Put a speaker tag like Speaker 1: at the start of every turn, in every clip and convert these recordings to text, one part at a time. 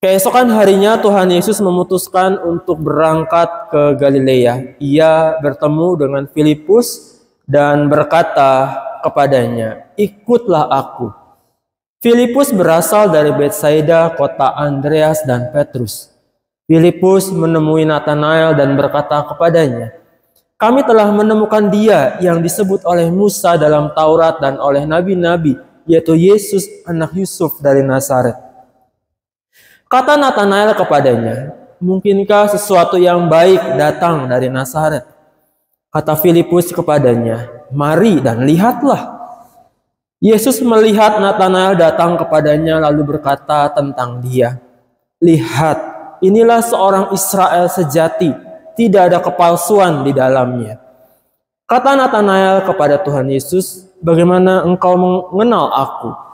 Speaker 1: Keesokan harinya Tuhan Yesus memutuskan untuk berangkat ke Galilea. Ia bertemu dengan Filipus dan berkata kepadanya, "Ikutlah aku." Filipus berasal dari Betsaida, kota Andreas dan Petrus. Filipus menemui Natanael dan berkata kepadanya, "Kami telah menemukan Dia yang disebut oleh Musa dalam Taurat dan oleh nabi-nabi, yaitu Yesus anak Yusuf dari Nazaret." Kata Natanael kepadanya, "Mungkinkah sesuatu yang baik datang dari Nazaret?" Kata Filipus kepadanya, "Mari dan lihatlah." Yesus melihat Natanael datang kepadanya lalu berkata tentang dia, "Lihat, inilah seorang Israel sejati, tidak ada kepalsuan di dalamnya." Kata Natanael kepada Tuhan Yesus, "Bagaimana engkau mengenal aku?"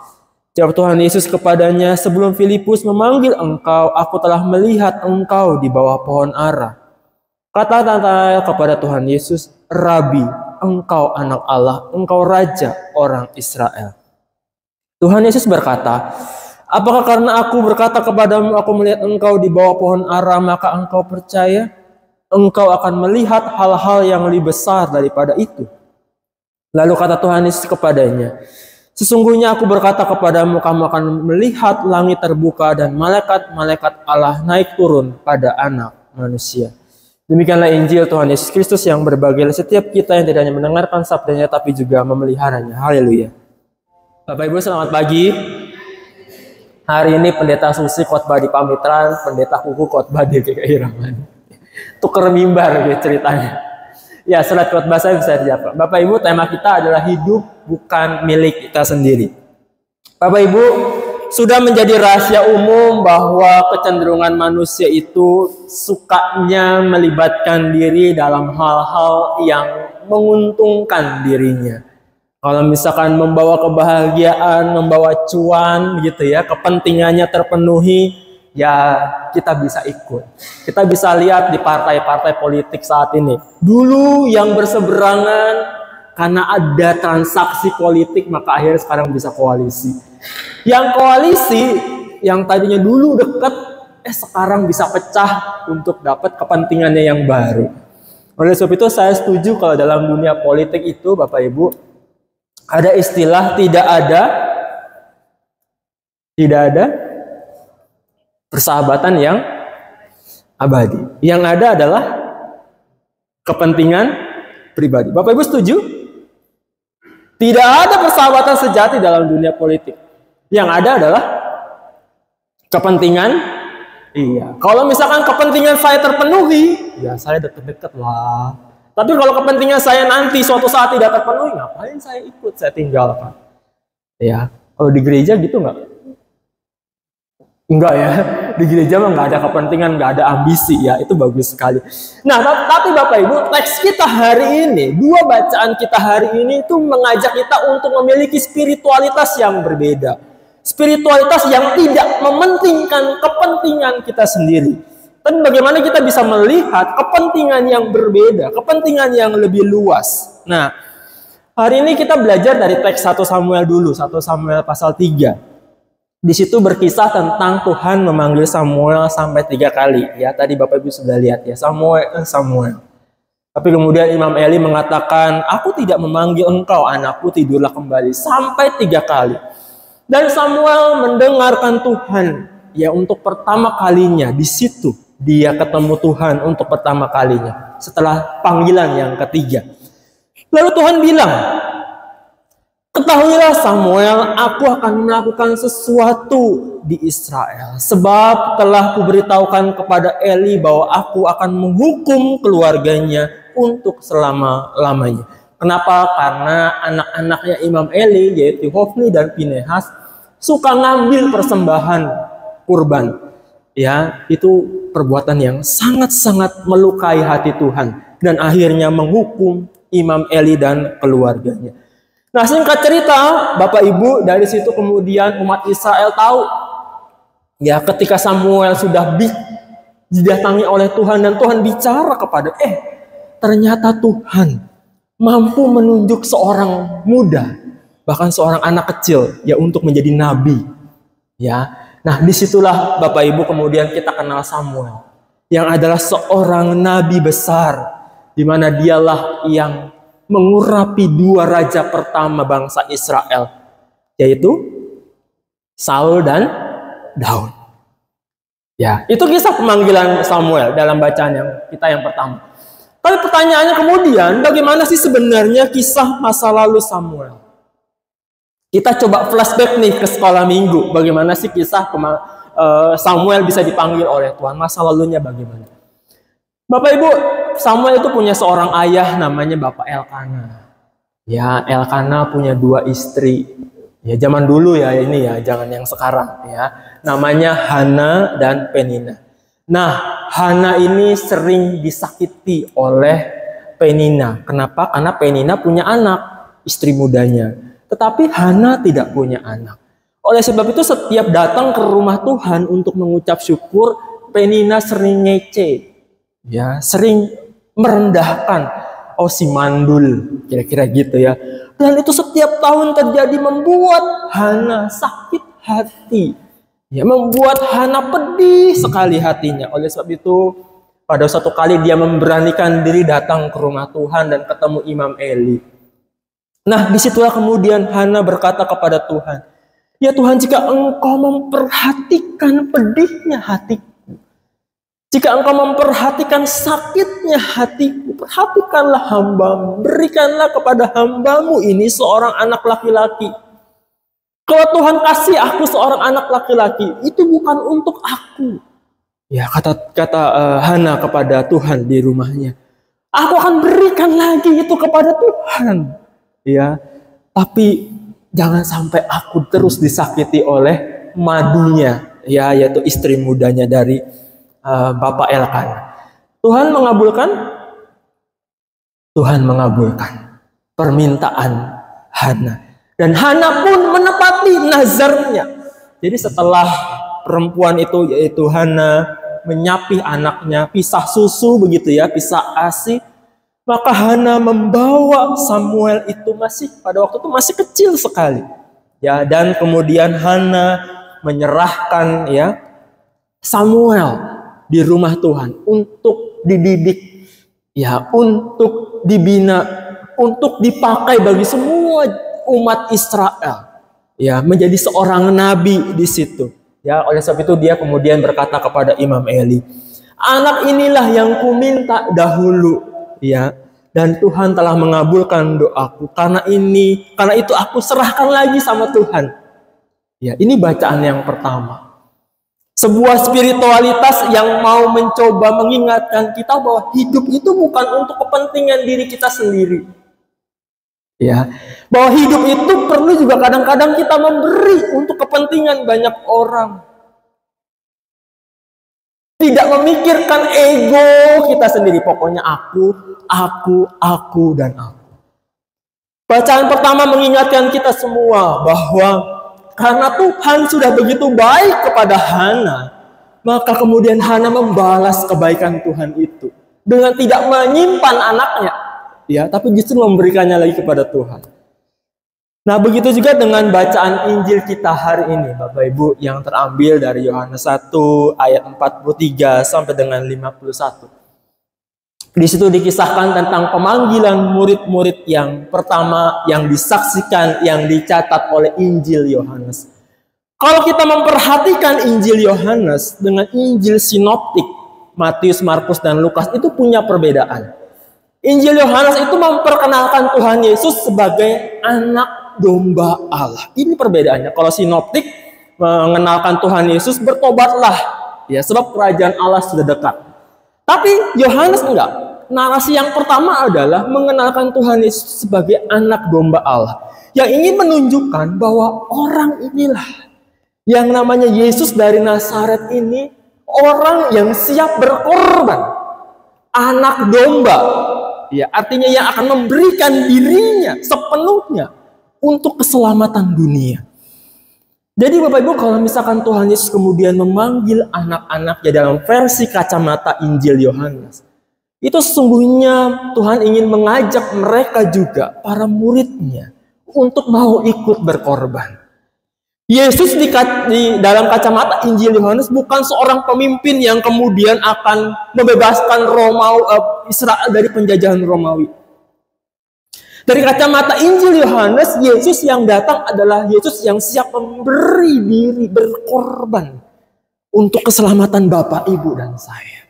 Speaker 1: Jawab Tuhan Yesus kepadanya, "Sebelum Filipus memanggil engkau, aku telah melihat engkau di bawah pohon ara." Kata Natanael kepada Tuhan Yesus, "Rabi, engkau anak Allah, engkau raja orang Israel." Tuhan Yesus berkata, "Apakah karena aku berkata kepadamu, aku melihat engkau di bawah pohon ara, maka engkau percaya? Engkau akan melihat hal-hal yang lebih besar daripada itu." Lalu kata Tuhan Yesus kepadanya, "Sesungguhnya aku berkata kepadamu, kamu akan melihat langit terbuka dan malaikat-malaikat Allah naik turun pada anak manusia." Demikianlah Injil Tuhan Yesus Kristus yang berbahagia setiap kita yang tidak hanya mendengarkan sabdanya tapi juga memeliharanya. Haleluya. Bapak Ibu selamat pagi. Hari ini Pendeta Susi khotbah di Pamitran, Pendeta Kuku khotbah di GKI Raman. Tuker mimbar gitu ceritanya. Ya, surat khotbah saya bisa dijawab. Bapak Ibu, tema kita adalah hidup bukan milik kita sendiri. Bapak Ibu, sudah menjadi rahasia umum bahwa kecenderungan manusia itu sukanya melibatkan diri dalam hal-hal yang menguntungkan dirinya. Kalau misalkan membawa kebahagiaan, membawa cuan gitu ya, kepentingannya terpenuhi, ya kita bisa ikut. Kita bisa lihat di partai-partai politik saat ini. Dulu yang berseberangan karena ada transaksi politik, maka akhirnya sekarang bisa koalisi. Yang koalisi, yang tadinya dulu dekat, sekarang bisa pecah untuk dapat kepentingannya yang baru. Oleh sebab itu saya setuju kalau dalam dunia politik itu Bapak Ibu, ada istilah tidak ada persahabatan yang abadi. Yang ada adalah kepentingan pribadi. Bapak Ibu setuju? Tidak ada persahabatan sejati dalam dunia politik. Yang ada adalah kepentingan. Iya. Kalau misalkan kepentingan saya terpenuhi, ya saya deket-deket lah. Tapi kalau kepentingan saya nanti suatu saat tidak terpenuhi, ngapain saya ikut? Saya tinggalkan. Ya. Kalau di gereja gitu nggak? Enggak ya, di gereja mah nggak ada kepentingan, nggak ada ambisi ya, itu bagus sekali. Nah, tapi Bapak Ibu, teks kita hari ini, dua bacaan kita hari ini itu mengajak kita untuk memiliki spiritualitas yang berbeda. Spiritualitas yang tidak mementingkan kepentingan kita sendiri. Tapi bagaimana kita bisa melihat kepentingan yang berbeda, kepentingan yang lebih luas. Nah, hari ini kita belajar dari teks 1 Samuel dulu, 1 Samuel pasal 3. Di situ berkisah tentang Tuhan memanggil Samuel sampai 3 kali. Ya, tadi Bapak Ibu sudah lihat ya, Samuel. Tapi kemudian Imam Eli mengatakan, "Aku tidak memanggil engkau, anakku, tidurlah kembali." Sampai 3 kali. Dan Samuel mendengarkan Tuhan. Ya, untuk pertama kalinya di situ dia ketemu Tuhan untuk pertama kalinya. Setelah panggilan yang ketiga. Lalu Tuhan bilang, "Ketahuilah Samuel, aku akan melakukan sesuatu di Israel. Sebab telah kuberitahukan kepada Eli bahwa aku akan menghukum keluarganya untuk selama-lamanya." Kenapa? Karena anak-anaknya Imam Eli, yaitu Hofni dan Pinehas, suka ngambil persembahan kurban. Ya, itu perbuatan yang sangat-sangat melukai hati Tuhan. Dan akhirnya menghukum Imam Eli dan keluarganya. Nah, singkat cerita, Bapak Ibu, dari situ kemudian umat Israel tahu. Ya, ketika Samuel sudah didatangi oleh Tuhan dan Tuhan bicara kepada, ternyata Tuhan mampu menunjuk seorang muda, bahkan seorang anak kecil, ya untuk menjadi nabi. Ya, Nah, disitulah Bapak Ibu kemudian kita kenal Samuel, yang adalah seorang nabi besar, di mana dialah yang mengurapi dua raja pertama bangsa Israel, yaitu Saul dan Daud. Ya, itu kisah pemanggilan Samuel dalam bacaan yang pertama. Tapi pertanyaannya kemudian, bagaimana sih sebenarnya kisah masa lalu Samuel? Kita coba flashback nih ke sekolah minggu. Bagaimana sih kisah Samuel bisa dipanggil oleh Tuhan? Masa lalunya bagaimana? Bapak Ibu, Samuel itu punya seorang ayah namanya Bapak Elkana. Ya, Elkana punya 2 istri. Ya, zaman dulu ya ini ya, jangan yang sekarang ya. Namanya Hana dan Penina. Nah, Hana ini sering disakiti oleh Penina. Kenapa? Karena Penina punya anak, istri mudanya. Tetapi Hana tidak punya anak. Oleh sebab itu setiap datang ke rumah Tuhan untuk mengucap syukur, Penina sering ngece. Ya, sering merendahkan. Oh, si mandul, kira-kira gitu ya. Dan itu setiap tahun terjadi, membuat Hana sakit hati. Ya, membuat Hana pedih sekali hatinya. Oleh sebab itu, pada suatu kali dia memberanikan diri datang ke rumah Tuhan dan ketemu Imam Eli. Nah, disitulah kemudian Hana berkata kepada Tuhan, "Ya Tuhan, jika Engkau memperhatikan pedihnya hatiku, jika Engkau memperhatikan sakitnya hatiku, perhatikanlah hamba-Mu, berikanlah kepada hamba-Mu ini seorang anak laki-laki. Kalau Tuhan kasih aku seorang anak laki-laki, itu bukan untuk aku." Ya, kata Hana kepada Tuhan di rumahnya, "Aku akan berikan lagi itu kepada Tuhan. Ya, tapi jangan sampai aku terus disakiti oleh madunya, ya, yaitu istri mudanya dari Bapak Elkana." Tuhan mengabulkan. Tuhan mengabulkan permintaan Hana. Dan Hana pun menepati nazarnya. Jadi setelah perempuan itu, yaitu Hana, menyapih anaknya, pisah susu begitu ya, pisah ASI, maka Hana membawa Samuel itu pada waktu itu masih kecil sekali. Ya, dan kemudian Hana menyerahkan ya Samuel di rumah Tuhan untuk dididik, ya, untuk dibina, untuk dipakai bagi semua umat Israel, ya, menjadi seorang nabi di situ. Ya, oleh sebab itu dia kemudian berkata kepada Imam Eli, "Anak inilah yang kuminta dahulu, ya, dan Tuhan telah mengabulkan doaku. Karena itu aku serahkan lagi sama Tuhan." Ya, ini bacaan yang pertama. Sebuah spiritualitas yang mau mencoba mengingatkan kita bahwa hidup itu bukan untuk kepentingan diri kita sendiri. Ya, bahwa hidup itu perlu juga kadang-kadang kita memberi untuk kepentingan banyak orang. Tidak memikirkan ego kita sendiri, pokoknya aku, dan aku. Bacaan pertama mengingatkan kita semua bahwa karena Tuhan sudah begitu baik kepada Hana, maka kemudian Hana membalas kebaikan Tuhan itu dengan tidak menyimpan anaknya, ya, tapi justru memberikannya lagi kepada Tuhan. Nah, begitu juga dengan bacaan Injil kita hari ini, Bapak Ibu, yang terambil dari Yohanes 1 ayat 43 sampai dengan 51. Di situ dikisahkan tentang pemanggilan murid-murid yang pertama yang disaksikan, yang dicatat oleh Injil Yohanes. Kalau kita memperhatikan Injil Yohanes dengan Injil sinoptik, Matius, Markus, dan Lukas, itu punya perbedaan. Injil Yohanes itu memperkenalkan Tuhan Yesus sebagai anak domba Allah. Ini perbedaannya. Kalau sinoptik mengenalkan Tuhan Yesus, bertobatlah, ya, sebab kerajaan Allah sudah dekat. Tapi Yohanes enggak. Narasi yang pertama adalah mengenalkan Tuhan Yesus sebagai anak domba Allah, yang ingin menunjukkan bahwa orang inilah yang namanya Yesus dari Nazaret ini, orang yang siap berkorban, anak domba, ya, artinya yang akan memberikan dirinya sepenuhnya untuk keselamatan dunia. Jadi Bapak Ibu, kalau misalkan Tuhan Yesus kemudian memanggil anak-anaknya dalam versi kacamata Injil Yohanes, itu sesungguhnya Tuhan ingin mengajak mereka juga, para muridnya, untuk mau ikut berkorban. Yesus di dalam kacamata Injil Yohanes bukan seorang pemimpin yang kemudian akan membebaskan Israel dari penjajahan Romawi. Dari kacamata Injil Yohanes, Yesus yang datang adalah Yesus yang siap memberi diri, berkorban untuk keselamatan Bapak, Ibu, dan saya.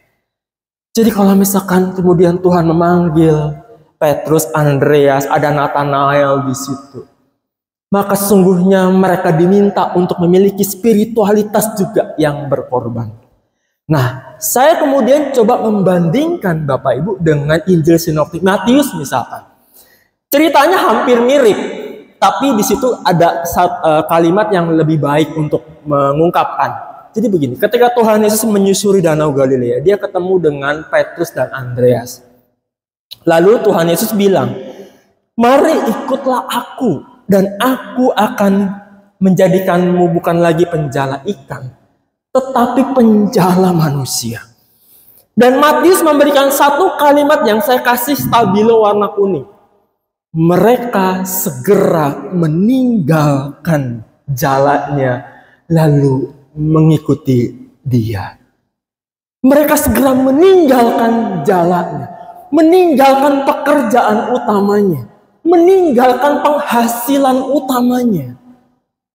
Speaker 1: Jadi kalau misalkan kemudian Tuhan memanggil Petrus, Andreas, ada Nathanael di situ, maka sesungguhnya mereka diminta untuk memiliki spiritualitas juga yang berkorban. Nah, saya kemudian coba membandingkan Bapak Ibu dengan Injil Sinoptik Matius misalkan. Ceritanya hampir mirip, tapi di situ ada kalimat yang lebih baik untuk mengungkapkan. Jadi begini, ketika Tuhan Yesus menyusuri Danau Galilea, dia ketemu dengan Petrus dan Andreas. Lalu Tuhan Yesus bilang, "Mari ikutlah aku, dan aku akan menjadikanmu bukan lagi penjala ikan, tetapi penjala manusia." Dan Matius memberikan satu kalimat yang saya kasih stabilo warna kuning. Mereka segera meninggalkan jalannya, lalu mengikuti dia. Mereka segera meninggalkan jalannya, meninggalkan pekerjaan utamanya, meninggalkan penghasilan utamanya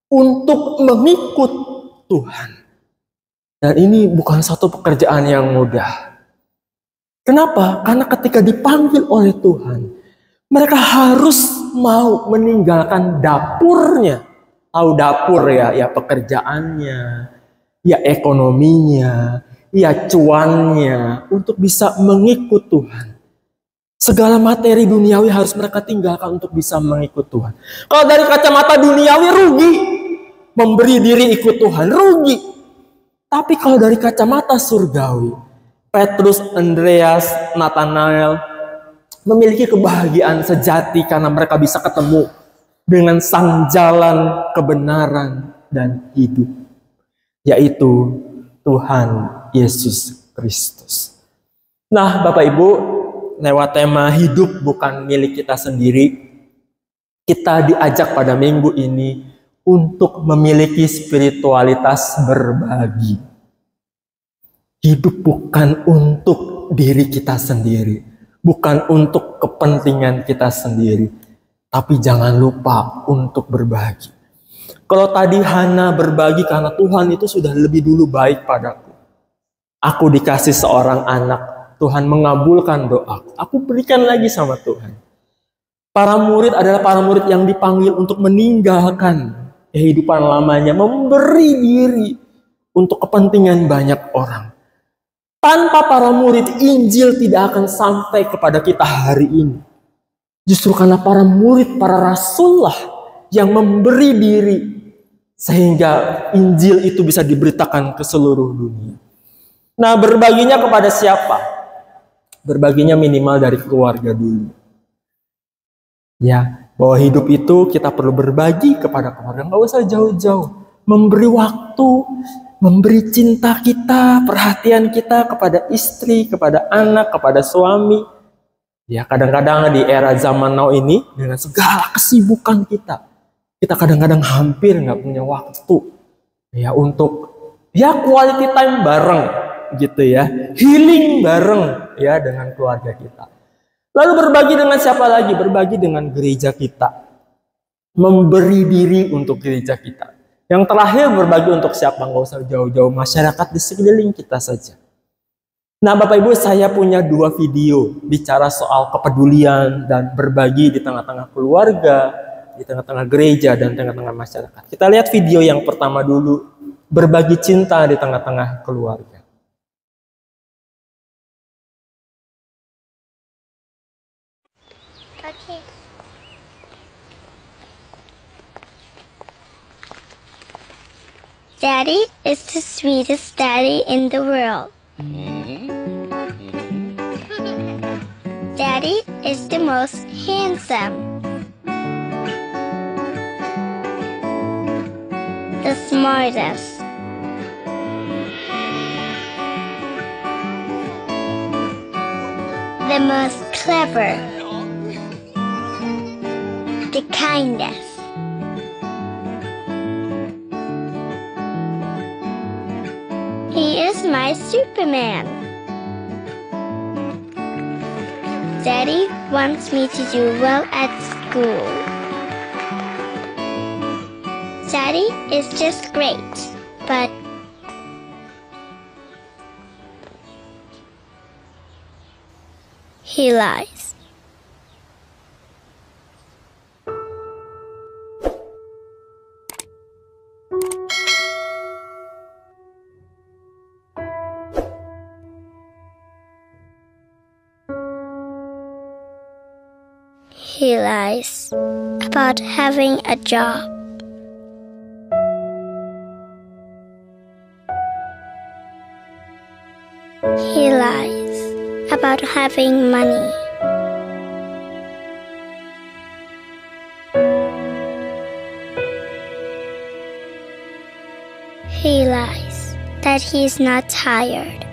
Speaker 1: untuk mengikut Tuhan. Dan ini bukan satu pekerjaan yang mudah. Kenapa? Karena ketika dipanggil oleh Tuhan, mereka harus mau meninggalkan dapurnya. Tahu dapur ya pekerjaannya, ya ekonominya, ya cuannya, untuk bisa mengikut Tuhan. Segala materi duniawi harus mereka tinggalkan untuk bisa mengikut Tuhan. Kalau dari kacamata duniawi rugi, memberi diri ikut Tuhan rugi. Tapi kalau dari kacamata surgawi, Petrus, Andreas, Nathanael memiliki kebahagiaan sejati karena mereka bisa ketemu dengan sang jalan kebenaran dan hidup, yaitu Tuhan Yesus Kristus. Nah, Bapak Ibu, lewat tema hidup bukan milik kita sendiri, kita diajak pada minggu ini untuk memiliki spiritualitas berbagi. Hidup bukan untuk diri kita sendiri, bukan untuk kepentingan kita sendiri, tapi jangan lupa untuk berbagi. Kalau tadi Hana berbagi karena Tuhan itu sudah lebih dulu baik padaku. Aku dikasih seorang anak, Tuhan mengabulkan doaku. Aku berikan lagi sama Tuhan. Para murid adalah para murid yang dipanggil untuk meninggalkan kehidupan lamanya, memberi diri untuk kepentingan banyak orang. Tanpa para murid, Injil tidak akan sampai kepada kita hari ini. Justru karena para murid, para rasul lah yang memberi diri sehingga Injil itu bisa diberitakan ke seluruh dunia. Nah, berbaginya kepada siapa? Berbaginya minimal dari keluarga dulu. Ya, bahwa hidup itu kita perlu berbagi kepada keluarga. Nggak usah jauh-jauh. Memberi waktu, memberi cinta kita, perhatian kita kepada istri, kepada anak, kepada suami. Ya, kadang-kadang di era zaman now ini, dengan segala kesibukan kita kadang-kadang hampir nggak punya waktu ya untuk quality time bareng gitu ya, healing bareng ya dengan keluarga kita. Lalu berbagi dengan siapa lagi? Berbagi dengan gereja kita, memberi diri untuk gereja kita. Yang terakhir berbagi untuk siapa? Nggak usah jauh-jauh, masyarakat di sekeliling kita saja. Nah, Bapak Ibu, saya punya 2 video bicara soal kepedulian dan berbagi di tengah-tengah keluarga, di tengah-tengah gereja, dan tengah-tengah masyarakat. Kita lihat video yang pertama dulu, berbagi cinta di tengah-tengah keluarga.
Speaker 2: Okay. Daddy is the sweetest daddy in the world. Daddy is the most handsome, the smartest, the most clever, the kindest, He is my Superman. Daddy wants me to do well at school. Daddy is just great, but he lies. He lies about having a job. He lies about having money. He lies that he's not tired.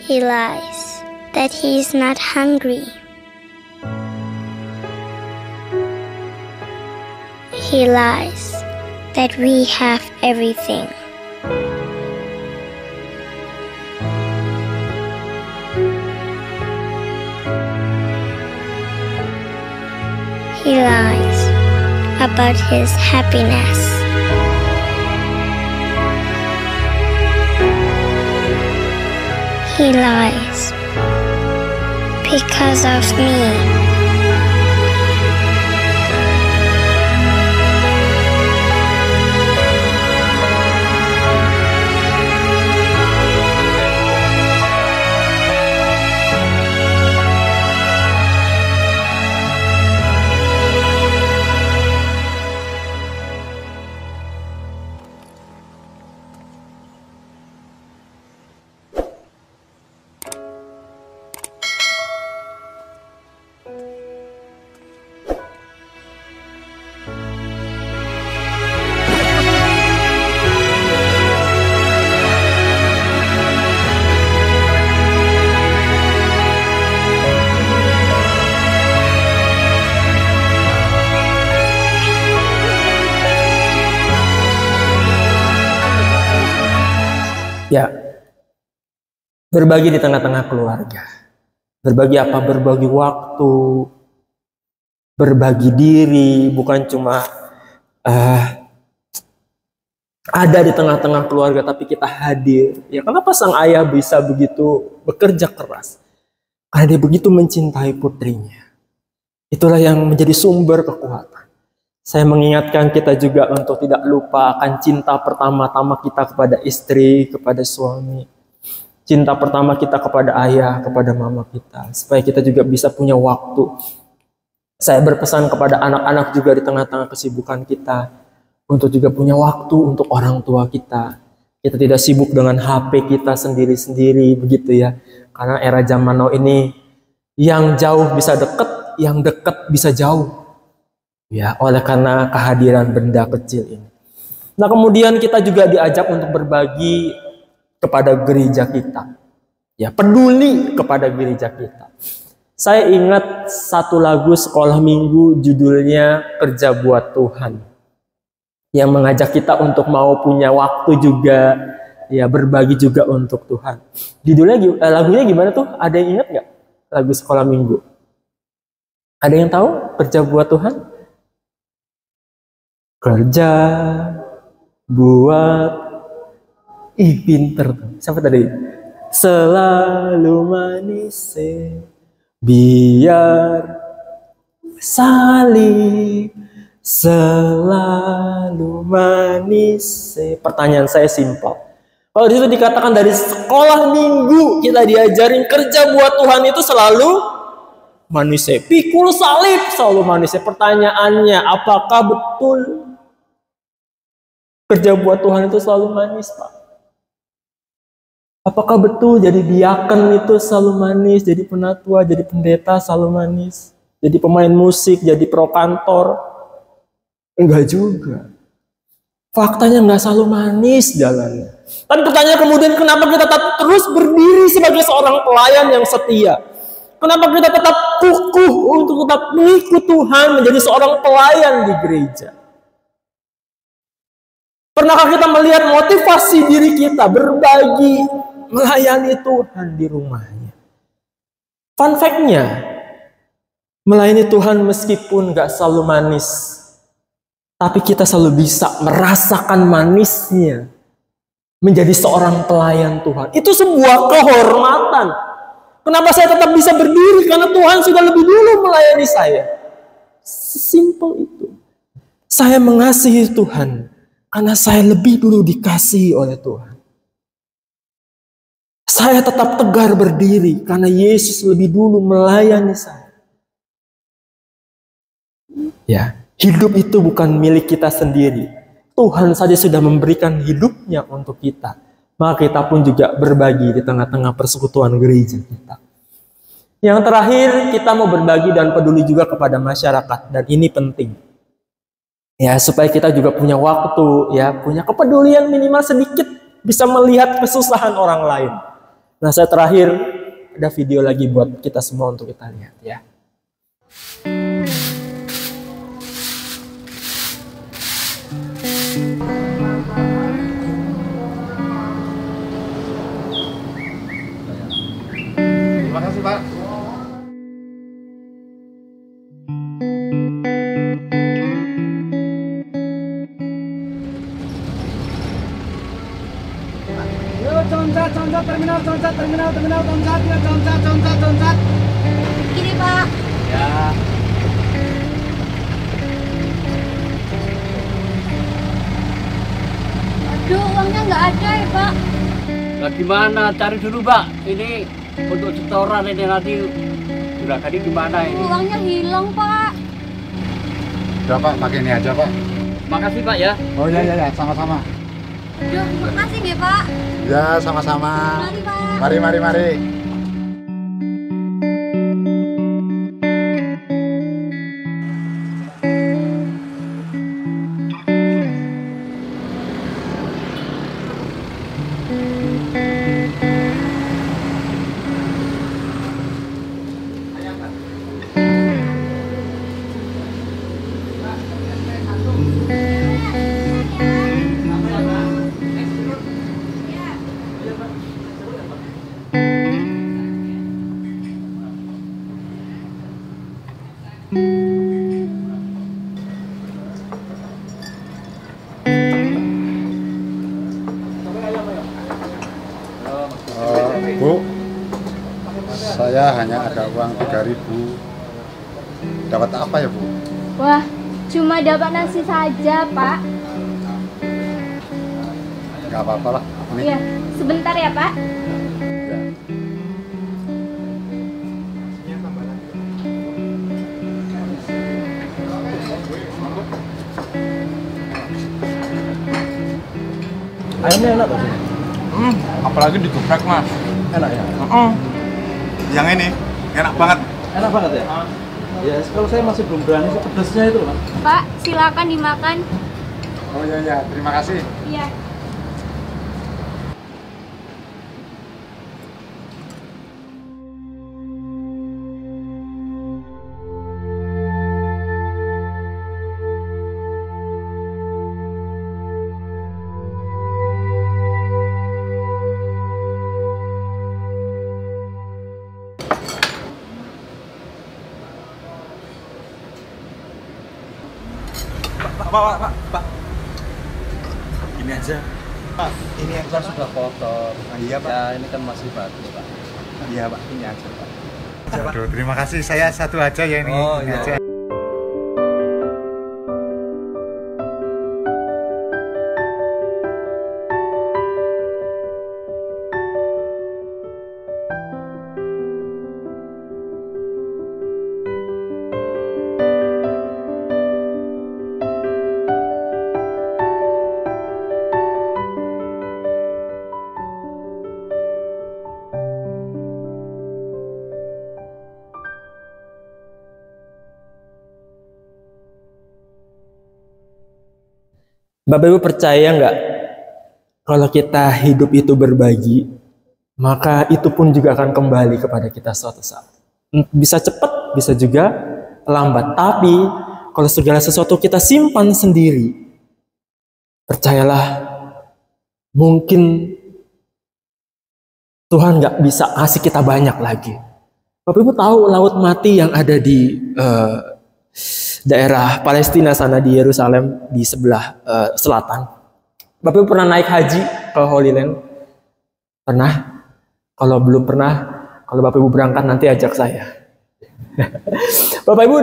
Speaker 2: He lies that he's not hungry. He lies that we have everything. He lies about his happiness. He lies because of me.
Speaker 1: Ya, berbagi di tengah-tengah keluarga. Berbagi apa? Berbagi waktu, berbagi diri, bukan cuma ada di tengah-tengah keluarga tapi kita hadir. Ya, kenapa sang ayah bisa begitu bekerja keras? Karena dia begitu mencintai putrinya. Itulah yang menjadi sumber kekuatan. Saya mengingatkan kita juga untuk tidak lupa akan cinta pertama-tama kita kepada istri, kepada suami. Cinta pertama kita kepada ayah, kepada mama kita. Supaya kita juga bisa punya waktu. Saya berpesan kepada anak-anak juga di tengah-tengah kesibukan kita. Untuk juga punya waktu untuk orang tua kita. Kita tidak sibuk dengan HP kita sendiri-sendiri, begitu ya. Karena era zaman now ini, yang jauh bisa dekat, yang dekat bisa jauh. Ya, oleh karena kehadiran benda kecil ini. Nah, kemudian kita juga diajak untuk berbagi kepada gereja kita. Ya, peduli kepada gereja kita. Saya ingat satu lagu sekolah minggu judulnya Kerja Buat Tuhan. Yang mengajak kita untuk mau punya waktu juga, ya berbagi juga untuk Tuhan. Judulnya lagunya gimana tuh? Ada yang ingat nggak lagu sekolah minggu? Ada yang tahu Kerja Buat Tuhan? Kerja buat pinter tuh. Siapa tadi? Selalu manis biar salib selalu manis. Pertanyaan saya simpel. Kalau disitu dikatakan dari sekolah minggu kita diajarin kerja buat Tuhan itu selalu manis. Pikul salib selalu manis. Pertanyaannya, apakah betul kerja buat Tuhan itu selalu manis, Pak? Apakah betul jadi diaken itu selalu manis, jadi penatua, jadi pendeta selalu manis, jadi pemain musik, jadi pro kantor? Enggak juga. Faktanya enggak selalu manis jalannya. Tapi pertanyaan kemudian, kenapa kita tetap terus berdiri sebagai seorang pelayan yang setia? Kenapa kita tetap kukuh untuk tetap mengikut Tuhan, menjadi seorang pelayan di gereja? Pernahkah kita melihat motivasi diri kita berbagi, melayani Tuhan di rumahnya? Fun fact-nya, melayani Tuhan meskipun gak selalu manis, tapi kita selalu bisa merasakan manisnya menjadi seorang pelayan Tuhan. Itu sebuah kehormatan. Kenapa saya tetap bisa berdiri? Karena Tuhan sudah lebih dulu melayani saya. Sesimpel itu. Saya mengasihi Tuhan karena saya lebih dulu dikasihi oleh Tuhan. Saya tetap tegar berdiri karena Yesus lebih dulu melayani saya. Ya, hidup itu bukan milik kita sendiri. Tuhan saja sudah memberikan hidupnya untuk kita. Maka kita pun juga berbagi di tengah-tengah persekutuan gereja kita. Yang terakhir, kita mau berbagi dan peduli juga kepada masyarakat. Dan ini penting. Ya, supaya kita juga punya waktu, ya, punya kepedulian minimal sedikit bisa melihat kesusahan orang lain. Nah, saya terakhir ada video lagi buat kita semua untuk kita lihat, ya.
Speaker 3: Terima kasih, Pak.
Speaker 4: Concat. Kiri, Pak.
Speaker 3: Ya.
Speaker 4: Aduh, uangnya nggak ada ya, Pak.
Speaker 3: Nah, gimana? Cari dulu, Pak. Ini untuk setoran ini nanti juragan ini gimana ini?
Speaker 4: Uangnya hilang, Pak.
Speaker 5: Udah Pak, pakai ini aja Pak.
Speaker 3: Makasih, Pak ya.
Speaker 5: Oh ya, sama-sama.
Speaker 4: Aduh, makasih ya, Pak.
Speaker 5: Ya, sama-sama.
Speaker 4: Mari, Pak.
Speaker 5: Mari. Bu, saya hanya ada uang 3.000. Dapat apa ya Bu?
Speaker 4: Wah, cuma dapat nasi saja, Pak.
Speaker 5: Gak apa-apa lah. Ini.
Speaker 4: Iya, sebentar ya, Pak.
Speaker 5: Ya.
Speaker 1: Ayamnya enak tuh.
Speaker 6: Apalagi digeprek Mas.
Speaker 1: Enak ya?
Speaker 6: Yang ini enak banget.
Speaker 1: Enak banget ya? Ya, kalau saya masih belum berani sih pedasnya itu, Pak.
Speaker 4: Pak, silakan dimakan.
Speaker 5: Oh ya, terima kasih.
Speaker 4: Iya.
Speaker 6: Pak. Ini aja. Pak, ini yang kan sudah kotor. Iya, Pak. Ya, ini kan masih bagus, Pak. Iya, Pak. Ini aja, Pak.
Speaker 5: Aduh, terima kasih. Saya satu aja ya ini.
Speaker 6: Oh,
Speaker 5: Ini
Speaker 6: iya.
Speaker 5: aja.
Speaker 1: Bapak Ibu percaya nggak? Kalau kita hidup itu berbagi, maka itu pun juga akan kembali kepada kita suatu saat. Bisa cepat, bisa juga lambat. Tapi kalau segala sesuatu kita simpan sendiri, Percayalah, mungkin Tuhan nggak bisa kasih kita banyak lagi. Bapak Ibu tahu laut mati yang ada di daerah Palestina sana, di Yerusalem di sebelah selatan. Bapak Ibu pernah naik haji ke Holy Land? Pernah? Kalau belum pernah, kalau Bapak Ibu berangkat nanti ajak saya. Bapak Ibu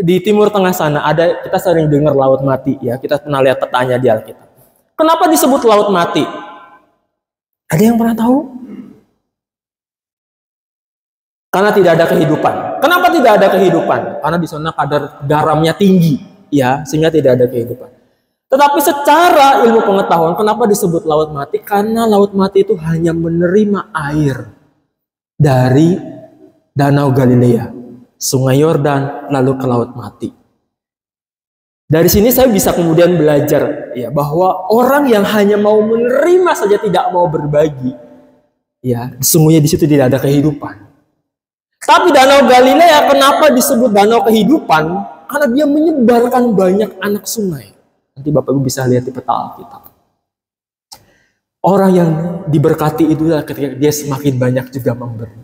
Speaker 1: di Timur Tengah sana ada, kita sering dengar laut mati ya, kita pernah lihat petanya di Alkitab. Kenapa disebut laut mati? Ada yang pernah tahu? Karena tidak ada kehidupan. Kenapa tidak ada kehidupan? Karena di sana kadar garamnya tinggi, ya, sehingga tidak ada kehidupan. Tetapi secara ilmu pengetahuan, kenapa disebut laut mati? Karena laut mati itu hanya menerima air dari Danau Galilea, Sungai Yordan, lalu ke laut mati. Dari sini saya bisa kemudian belajar ya bahwa orang yang hanya mau menerima saja, tidak mau berbagi, ya sesungguhnya di situ tidak ada kehidupan. Tapi Danau Galilea kenapa disebut danau kehidupan? Karena dia menyebarkan banyak anak sungai. Nanti Bapak Ibu bisa lihat di peta Alkitab. Orang yang diberkati itulah ketika dia semakin banyak juga memberi.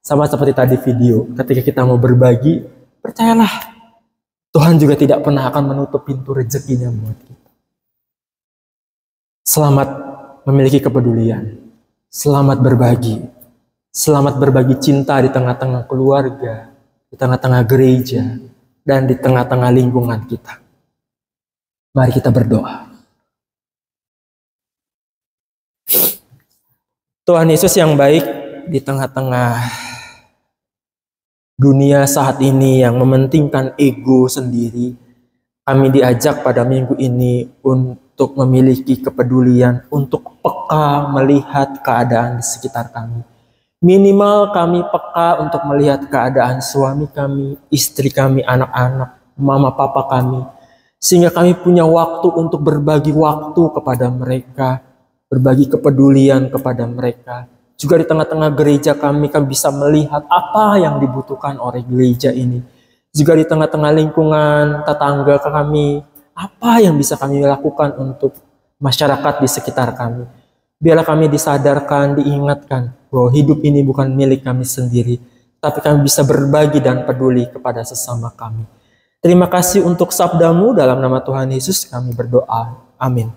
Speaker 1: Sama seperti tadi video, ketika kita mau berbagi, percayalah, Tuhan juga tidak pernah akan menutup pintu rezekinya buat kita. Selamat memiliki kepedulian, selamat berbagi, selamat berbagi cinta di tengah-tengah keluarga, di tengah-tengah gereja, dan di tengah-tengah lingkungan kita. Mari kita berdoa. Tuhan Yesus yang baik, di tengah-tengah dunia saat ini yang mementingkan ego sendiri, kami diajak pada minggu ini untuk memiliki kepedulian, untuk peka melihat keadaan di sekitar kami. Minimal kami peka untuk melihat keadaan suami kami, istri kami, anak-anak, mama papa kami, sehingga kami punya waktu untuk berbagi waktu kepada mereka, berbagi kepedulian kepada mereka. Juga di tengah-tengah gereja kami bisa melihat apa yang dibutuhkan oleh gereja ini. Juga di tengah-tengah lingkungan tetangga kami, apa yang bisa kami lakukan untuk masyarakat di sekitar kami. Biarlah kami disadarkan, diingatkan bahwa hidup ini bukan milik kami sendiri, tapi kami bisa berbagi dan peduli kepada sesama kami. Terima kasih untuk sabdamu, dalam nama Tuhan Yesus kami berdoa. Amin.